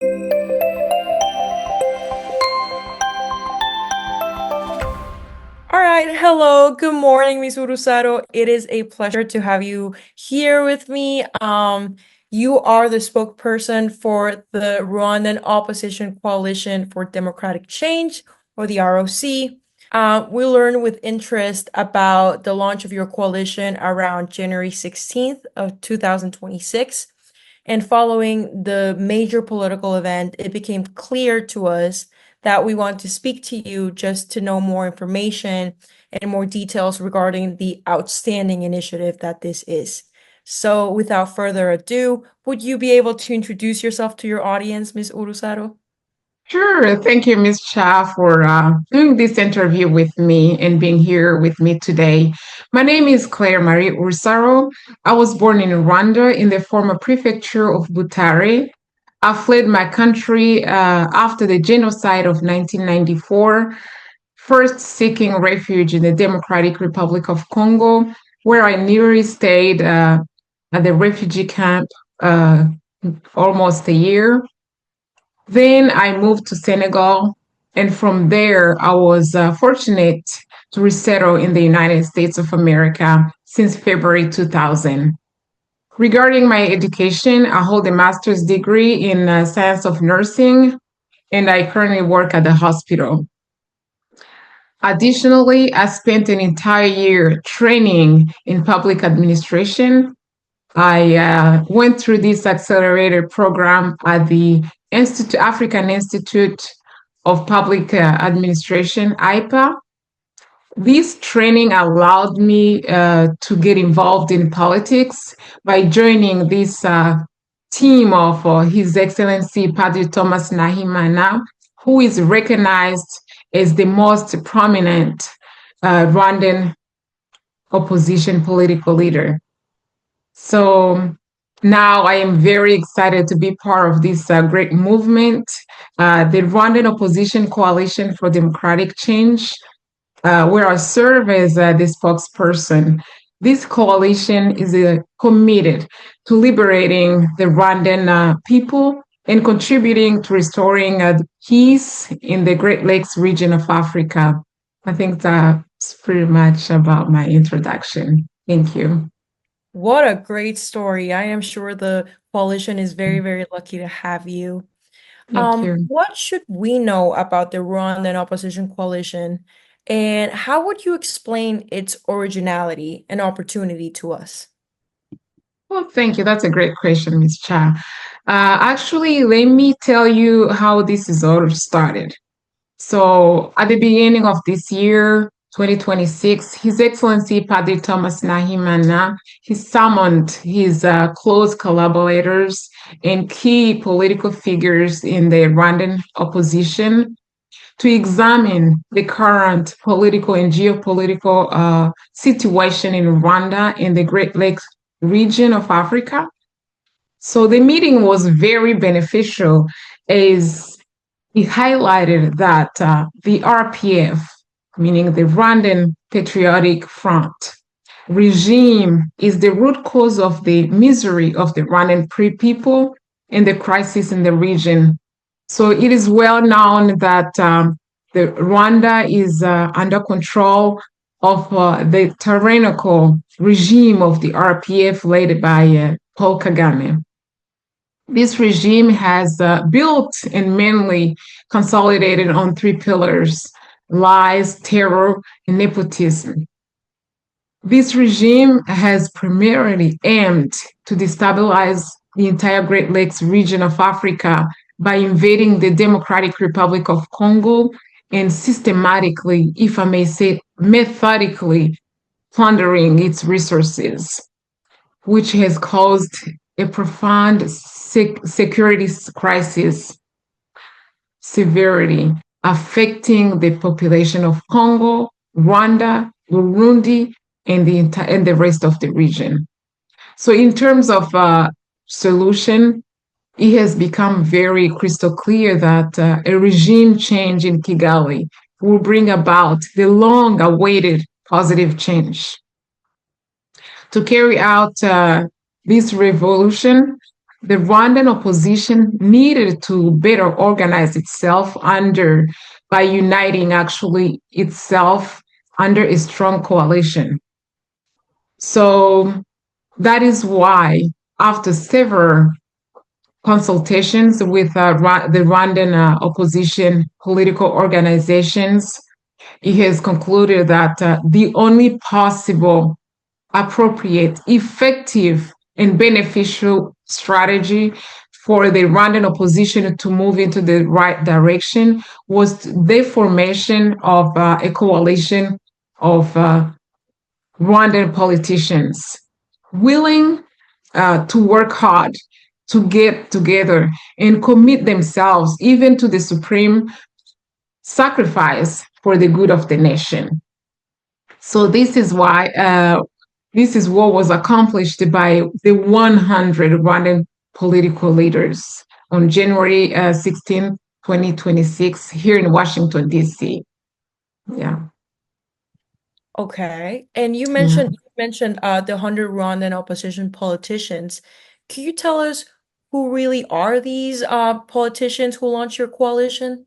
All right, hello, good morning, Miss Urusaro. It is a pleasure to have you here with me. You are the spokesperson for the Rwandan Opposition Coalition for Democratic Change, or the ROC. We learned with interest about the launch of your coalition around January 16th of 2026. And following the major political event, it became clear to us that we want to speak to you just to know more information and more details regarding the outstanding initiative that this is. So without further ado, would you be able to introduce yourself to your audience, Ms. Urusaro? Sure. Thank you, Ms. Cha, for doing this interview with me and being here with me today. My name is Claire Marie Ursaro. I was born in Rwanda in the former prefecture of Butare. I fled my country after the genocide of 1994, first seeking refuge in the Democratic Republic of Congo, where I nearly stayed at the refugee camp almost a year. Then I moved to Senegal, and from there, I was fortunate to resettle in the United States of America since February 2000. Regarding my education, I hold a master's degree in science of nursing, and I currently work at the hospital. Additionally, I spent an entire year training in public administration. I went through this accelerated program at the African Institute of Public Administration, IPA. This training allowed me to get involved in politics by joining this team of His Excellency Padre Thomas Nahimana, who is recognized as the most prominent Rwandan opposition political leader. So now I am very excited to be part of this great movement, the Rwandan Opposition Coalition for Democratic Change, where I serve as the spokesperson. This coalition is committed to liberating the Rwandan people and contributing to restoring peace in the Great Lakes region of Africa. I think that's pretty much about my introduction. Thank you. What a great story. I am sure the coalition is very, very lucky to have you. Thank you. What should we know about the Rwandan Opposition Coalition, and how would you explain its originality and opportunity to us? Well, thank you. That's a great question, Ms. Cha. Actually, let me tell you how this is all started. So, at the beginning of this year, 2026, His Excellency Padre Thomas Nahimana, he summoned his close collaborators and key political figures in the Rwandan opposition to examine the current political and geopolitical situation in Rwanda and the Great Lakes region of Africa. So the meeting was very beneficial as it highlighted that the RPF, meaning the Rwandan Patriotic Front regime, is the root cause of the misery of the Rwandan people and the crisis in the region. So it is well known that the Rwanda is under control of the tyrannical regime of the RPF led by Paul Kagame. This regime has built and mainly consolidated on three pillars: lies, terror, and nepotism. This regime has primarily aimed to destabilize the entire Great Lakes region of Africa by invading the Democratic Republic of Congo and systematically, if I may say, methodically plundering its resources, which has caused a profound security crisis severity affecting the population of Congo, Rwanda, Burundi, and the rest of the region. So in terms of solution, it has become very crystal clear that a regime change in Kigali will bring about the long-awaited positive change. To carry out this revolution, the Rwandan opposition needed to better organize itself by uniting actually itself under a strong coalition. So that is why, after several consultations with the Rwandan opposition political organizations, it has concluded that the only possible, appropriate, effective, and beneficial strategy for the Rwandan opposition to move into the right direction was the formation of a coalition of Rwandan politicians willing to work hard to get together and commit themselves even to the supreme sacrifice for the good of the nation. So this is why this is what was accomplished by the 100 Rwandan political leaders on January 16, 2026, here in Washington, D.C. Yeah. Okay. And you Yeah. mentioned the 100 Rwandan opposition politicians. Can you tell us who really are these politicians who launched your coalition?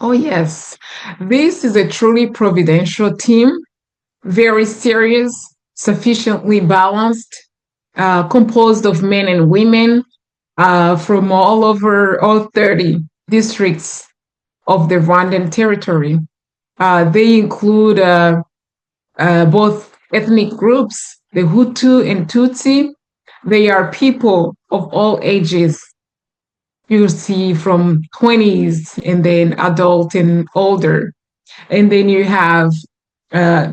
Oh, yes. This is a truly providential team, very serious, sufficiently balanced, composed of men and women from all over all 30 districts of the Rwandan territory. They include both ethnic groups, the Hutu and Tutsi. They are people of all ages. You see from 20s and then adult and older. And then you have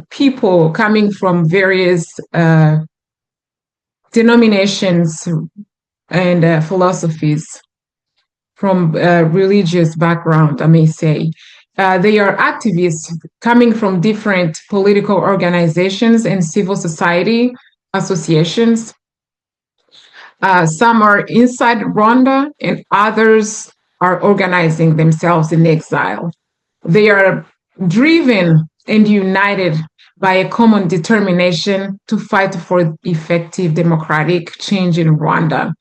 people coming from various denominations and philosophies, from religious background, I may say. They are activists coming from different political organizations and civil society associations. Some are inside Rwanda and others are organizing themselves in exile. They are driven and united by a common determination to fight for effective democratic change in Rwanda.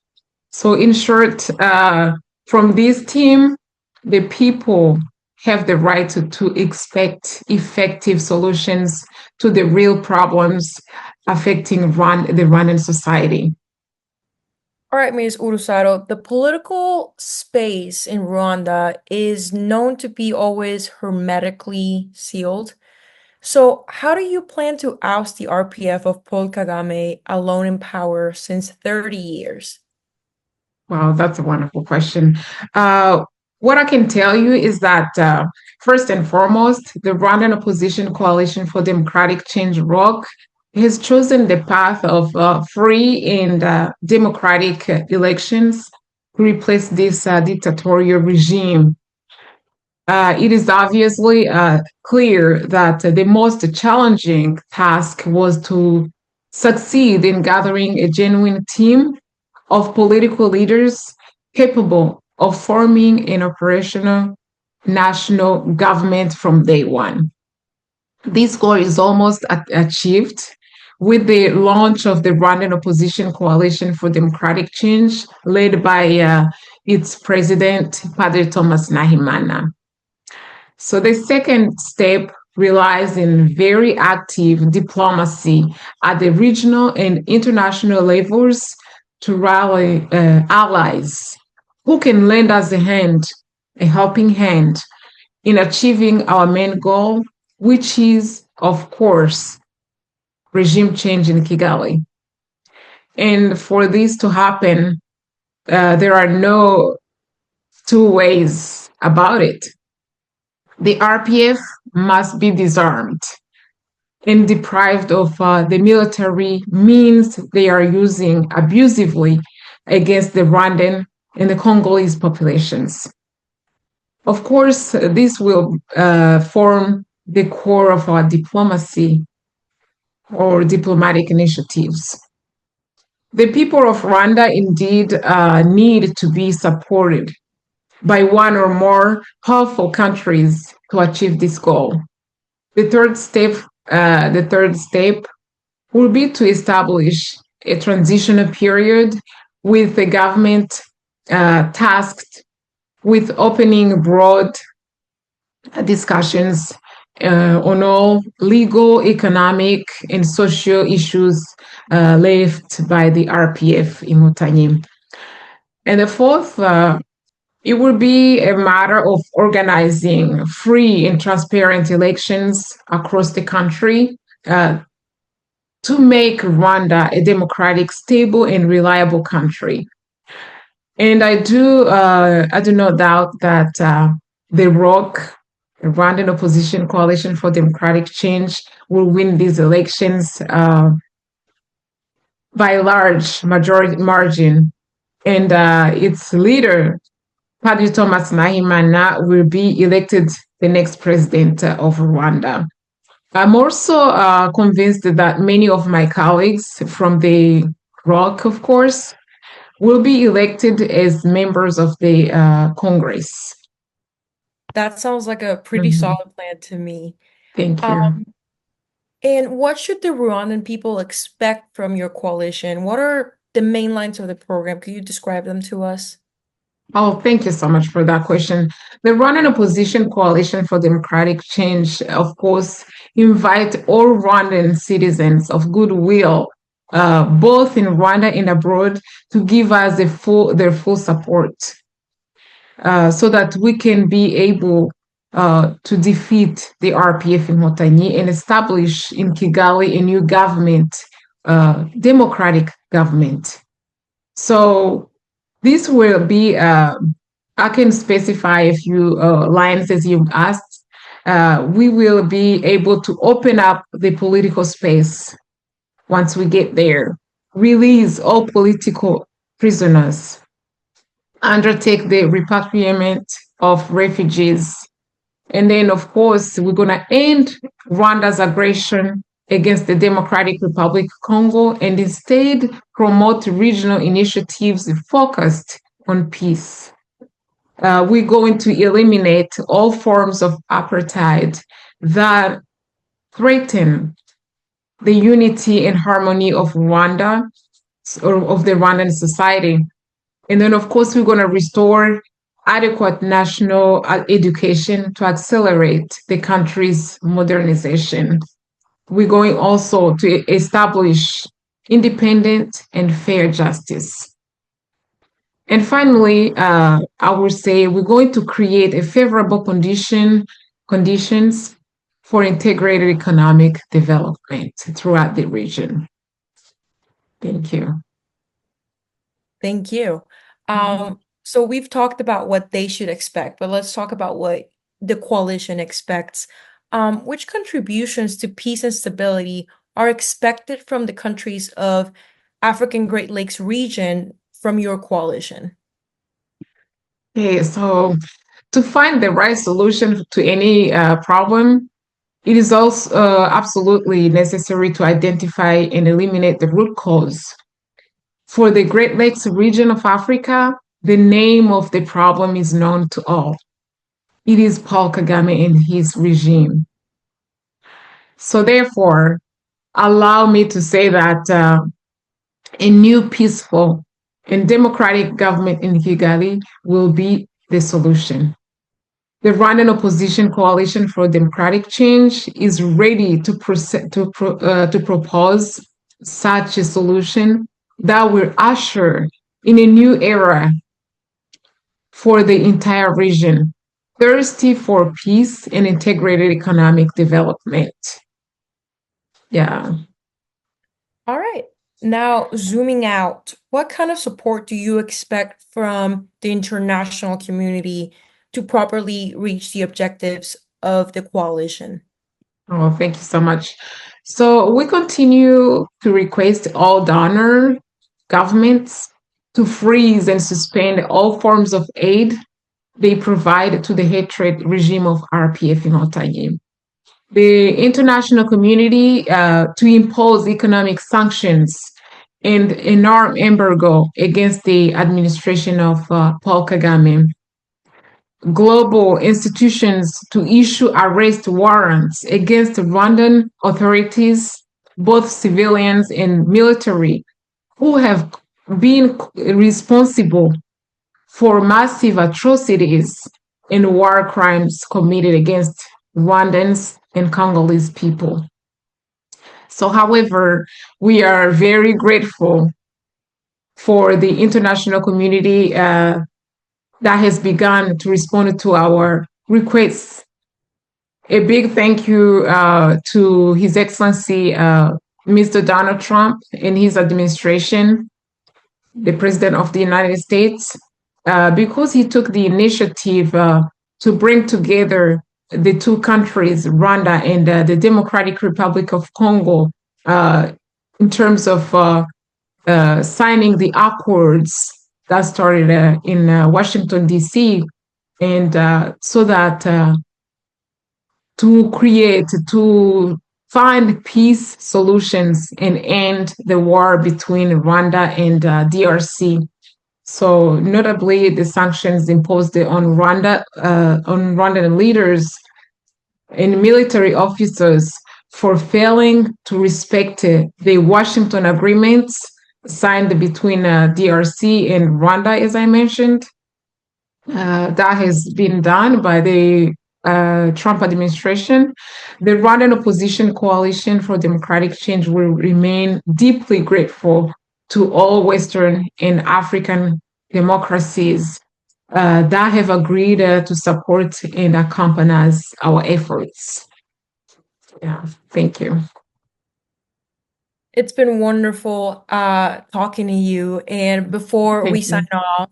So in short, from this team, the people have the right to expect effective solutions to the real problems affecting the Rwandan society. All right, Ms. Urusaro, the political space in Rwanda is known to be always hermetically sealed. So, how do you plan to oust the RPF of Paul Kagame alone in power since 30 years? Wow, that's a wonderful question. What I can tell you is that, first and foremost, the Rwandan Opposition Coalition for Democratic Change, ROC, has chosen the path of free and democratic elections to replace this dictatorial regime. It is obviously clear that the most challenging task was to succeed in gathering a genuine team of political leaders capable of forming an operational national government from day one. This goal is almost achieved with the launch of the Rwandan Opposition Coalition for Democratic Change, led by its president, Padre Thomas Nahimana. So the second step relies in very active diplomacy at the regional and international levels to rally allies who can lend us a helping hand in achieving our main goal, which is, of course, regime change in Kigali. And for this to happen, there are no two ways about it. The RPF must be disarmed and deprived of the military means they are using abusively against the Rwandan and the Congolese populations. Of course, this will form the core of our diplomacy or diplomatic initiatives. The people of Rwanda indeed need to be supported by one or more powerful countries to achieve this goal. The third step will be to establish a transitional period with the government tasked with opening broad discussions on all legal, economic, and social issues left by the RPF in Inkotanyi. And the fourth, it will be a matter of organizing free and transparent elections across the country to make Rwanda a democratic, stable, and reliable country. And I do no doubt that the ROC, the Rwandan Opposition Coalition for Democratic Change, will win these elections by a large majority margin. And its leader, Padri Thomas Nahimana, will be elected the next president of Rwanda. I'm also convinced that many of my colleagues from the ROC, of course, will be elected as members of the Congress. That sounds like a pretty solid plan to me. Thank you. And what should the Rwandan people expect from your coalition? What are the main lines of the program? Could you describe them to us? Oh, thank you so much for that question. The Rwandan Opposition Coalition for Democratic Change, of course, invite all Rwandan citizens of goodwill, both in Rwanda and abroad, to give us their full support, so that we can be able to defeat the RPF in Inkotanyi and establish in Kigali a new government, democratic government. So this will be, I can specify a few lines as you asked. We will be able to open up the political space once we get there, release all political prisoners, undertake the repatriation of refugees. And then, of course, we're going to end Rwanda's aggression against the Democratic Republic of Congo and instead promote regional initiatives focused on peace. We're going to eliminate all forms of apartheid that threaten the unity and harmony of Rwanda, or of the Rwandan society. And then, of course, we're going to restore adequate national education to accelerate the country's modernization. We're going also to establish independent and fair justice. And finally, I will say we're going to create a favorable conditions for integrated economic development throughout the region. Thank you. Thank you. So we've talked about what they should expect, but let's talk about what the coalition expects. Which contributions to peace and stability are expected from the countries of African Great Lakes region from your coalition? Okay, so to find the right solution to any problem, it is also absolutely necessary to identify and eliminate the root cause. For the Great Lakes region of Africa, the name of the problem is known to all. It is Paul Kagame and his regime. So therefore, allow me to say that a new peaceful and democratic government in Kigali will be the solution. The Rwandan Opposition Coalition for Democratic Change is ready to propose such a solution that will usher in a new era for the entire region, thirsty for peace and integrated economic development. Yeah. All right. Now, zooming out, what kind of support do you expect from the international community to properly reach the objectives of the coalition? Oh, thank you so much. So we continue to request all donor governments to freeze and suspend all forms of aid they provide to the hatred regime of RPF in Inkotanyi. The international community to impose economic sanctions and an armed embargo against the administration of Paul Kagame. Global institutions to issue arrest warrants against Rwandan authorities, both civilians and military, who have being responsible for massive atrocities and war crimes committed against Rwandans and Congolese people. So, however, we are very grateful for the international community that has begun to respond to our requests. A big thank you to His Excellency Mr. Donald Trump and his administration, the President of the United States, because he took the initiative to bring together the two countries, Rwanda and the Democratic Republic of Congo, in terms of signing the accords that started in Washington, D.C., and so that to find peace solutions and end the war between Rwanda and DRC. So, notably, the sanctions imposed on Rwandan leaders and military officers for failing to respect the Washington agreements signed between DRC and Rwanda, as I mentioned. That has been done by the Trump administration. The Rwandan Opposition Coalition for Democratic Change will remain deeply grateful to all Western and African democracies that have agreed to support and accompany our efforts. Yeah, thank you. It's been wonderful talking to you. And before we sign off,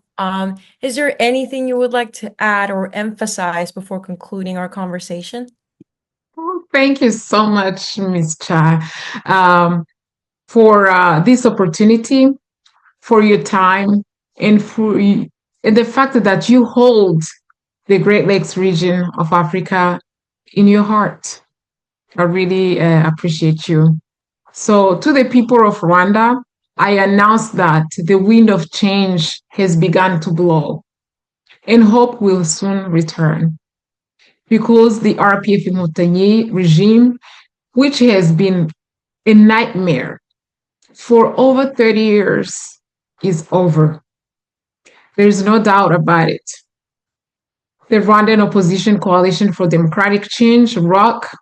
is there anything you would like to add or emphasize before concluding our conversation? Oh, thank you so much, Ms. Cha, for this opportunity, for your time, and for the fact that you hold the Great Lakes region of Africa in your heart. I really appreciate you. So, to the people of Rwanda, I announce that the wind of change has begun to blow, and hope will soon return. Because the RPF Inkotanyi regime, which has been a nightmare for over 30 years, is over. There's no doubt about it. The Rwandan Opposition Coalition for Democratic Change, ROC,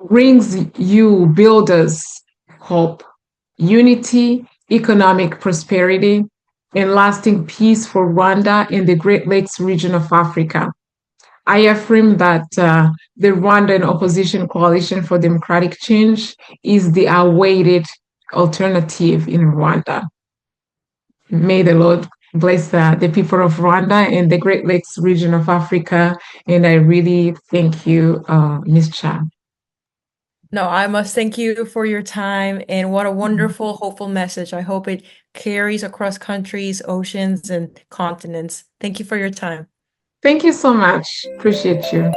brings you builders hope, unity, economic prosperity, and lasting peace for Rwanda and the Great Lakes region of Africa. I affirm that the Rwandan Opposition Coalition for Democratic Change is the awaited alternative in Rwanda. May the Lord bless the people of Rwanda and the Great Lakes region of Africa. And I really thank you, Ms. Cha. No, I must thank you for your time, and what a wonderful, hopeful message. I hope it carries across countries, oceans, and continents. Thank you for your time. Thank you so much. Appreciate you.